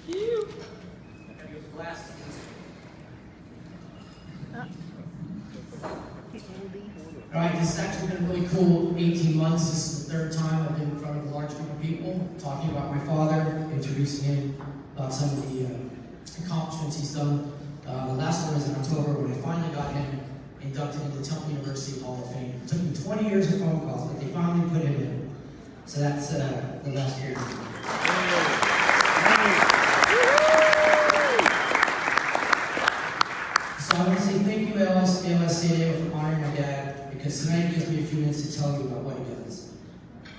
you. All right, this has actually been a really cool 18 months. This is the third time I've been in front of a large group of people talking about my father, introducing him about some of the accomplishments he's done. The last one was in October when I finally got him inducted into Temple University Hall of Fame. It took me 20 years of phone calls, but they finally put him in. So that's the last year. So I want to say thank you, ALS Stadium, for honoring my dad, because tonight gives me a few minutes to tell you about what he does.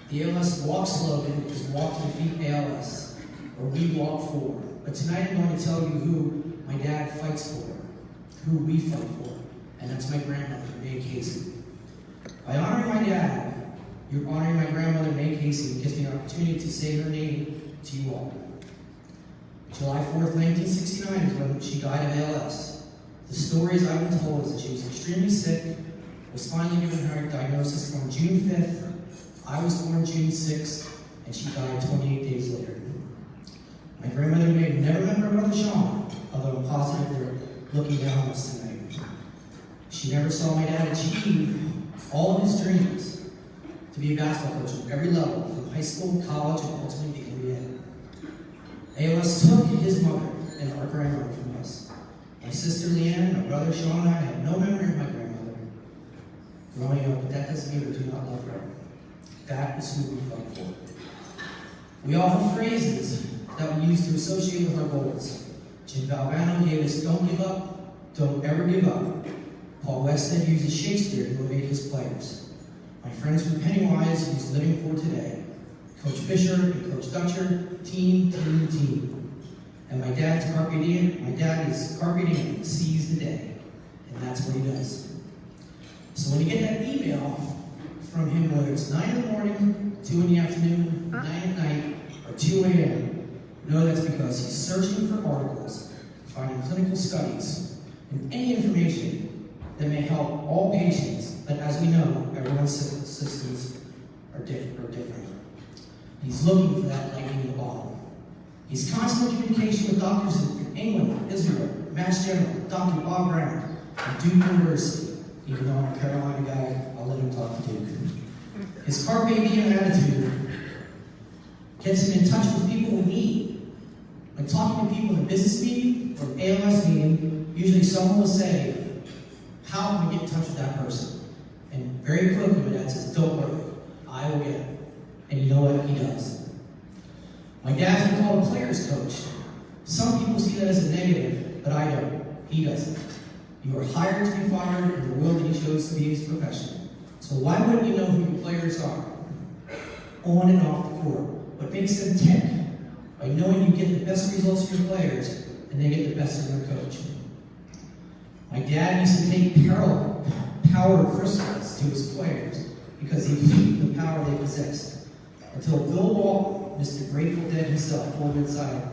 The ALS Walk slogan is Walk to Defeat ALS, or We Walk For. But tonight I'm going to tell you who my dad fights for, who we fight for, and that's my grandmother, May Casey. By honoring my dad, you're honoring my grandmother, May Casey, and gives me an opportunity to say her name to you all. July 4th, 1969 is when she died of ALS. The stories I've been told is that she was extremely sick, was finally given her a diagnosis on June 5th. I was born June 6th, and she died 28 days later. My grandmother may have never met her brother Sean, although I'm positive they're looking down on us tonight. She never saw my dad achieve all of his dreams to be a basketball coach at every level, from high school, college, and ultimately the NBA. ALS took his mother and our grandmother from us. My sister Leanne, my brother Sean, and I have no memory of my grandmother growing up, but that doesn't mean we do not love her. That is who we fight for. We all have phrases that we use to associate with our goals. Jim Valvano gave us "Don't give up, don't ever give up." Paul Westhead uses Shakespeare to motivate his players. My friends from Pennywise use "Living for Today." Coach Fisher and Coach Dutcher, team, team, team. And my dad's carpe diem. My dad is carpe diem, seize the day, and that's what he does. So when you get that email from him, whether it's 9 in the morning, 2 in the afternoon, 9 at night, or 2 a.m., know that's because he's searching for articles, finding clinical studies, and any information that may help all patients, but as we know, everyone's systems are different. He's looking for that lightning in the bottle. He's constantly in communication with doctors in England, Israel, Mass General, Dr. Bob Brown, and Duke University. Even though I'm a Carolina guy, I'll let him talk to Duke. His carpe diem attitude gets him in touch with people we need. When talking to people in a business meeting or an ALS meeting, usually someone will say, "How can we get in touch with that person?" And very quickly, my dad says, "Don't worry, I will get it." And you know what? He does. My dad's been called a player's coach. Some people see that as a negative, but I don't. He doesn't. You are hired to be fired in the world that he chose to be his profession. So why wouldn't you know who your players are? On and off the court. What makes them tick? By knowing you get the best results for your players, and they get the best from their coach. My dad used to take power crystals to his players because he believed the power they possessed. Until Bill Walton, Mr. Grateful Dead himself, pulled him inside.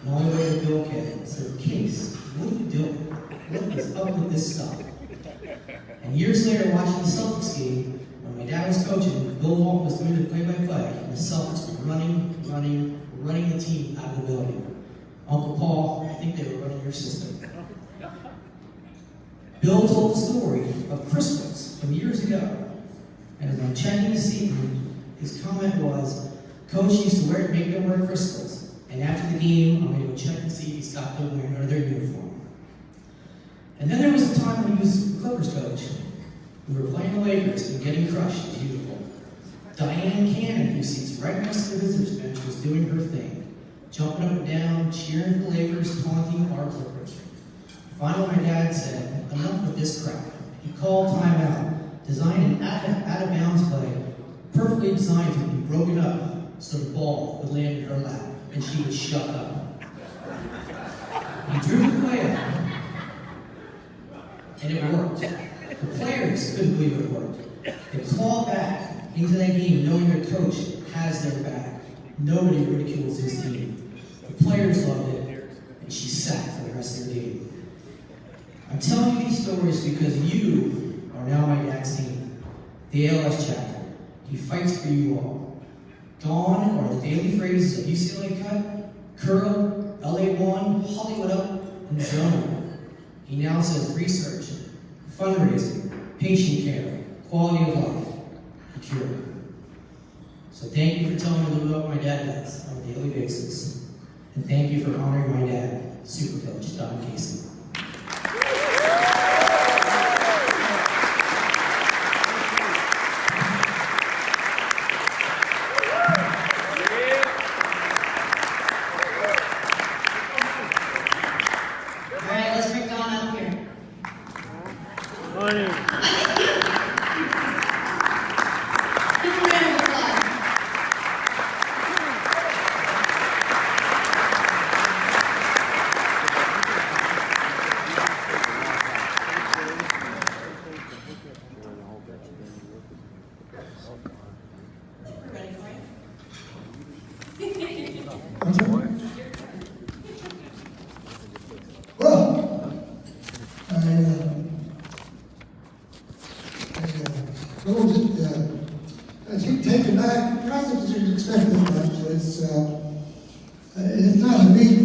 And all the way to Bill Kid and said, "Case, what are you doing? What is up with this stuff?" And years later, watching the Celtics game, when my dad was coaching, Bill Walton was doing the play-by-play, and the Celtics were running the team out of the building. Uncle Paul, I think they were running your system. Bill told the story of crystals from years ago, and as I'm checking to see his comment was, "Coach used to make them wear crystals, and after the game, I'm going to go check and see if he's got them wearing their uniform." And then there was a time when he was the Clippers coach. We were playing the Lakers and getting crushed as usual. Diane Cannon, who sits right next to the visitors bench, was doing her thing, jumping up and down, cheering for the Lakers, taunting our Clippers. Finally, my dad said, "Enough with this crap." He called timeout, designed an out-of-bounds play, perfectly designed to be broken up so the ball would land in her lap, and she would shut up. He drew the play up, and it worked. The players couldn't believe it worked. They clawed back into that game knowing their coach has their back. Nobody ridicules his team. The players loved it, and she sat for the rest of the game. I'm telling you these stories because you are now my dad's team, the ALS chapter. He fights for you all. Gone are the daily phrases of UCLA cut, curl, LA LA1, Hollywood Up, and Zone. He now says research, fundraising, patient care, quality of life, and cure. So thank you for telling me a little bit about what my dad does on a daily basis. And thank you for honoring my dad, Super Coach Don Casey. All right, let's bring Don up here. Morning. Give him a round of applause. We're ready for you. Well, I keep taking back, I didn't expect this much. It's not a big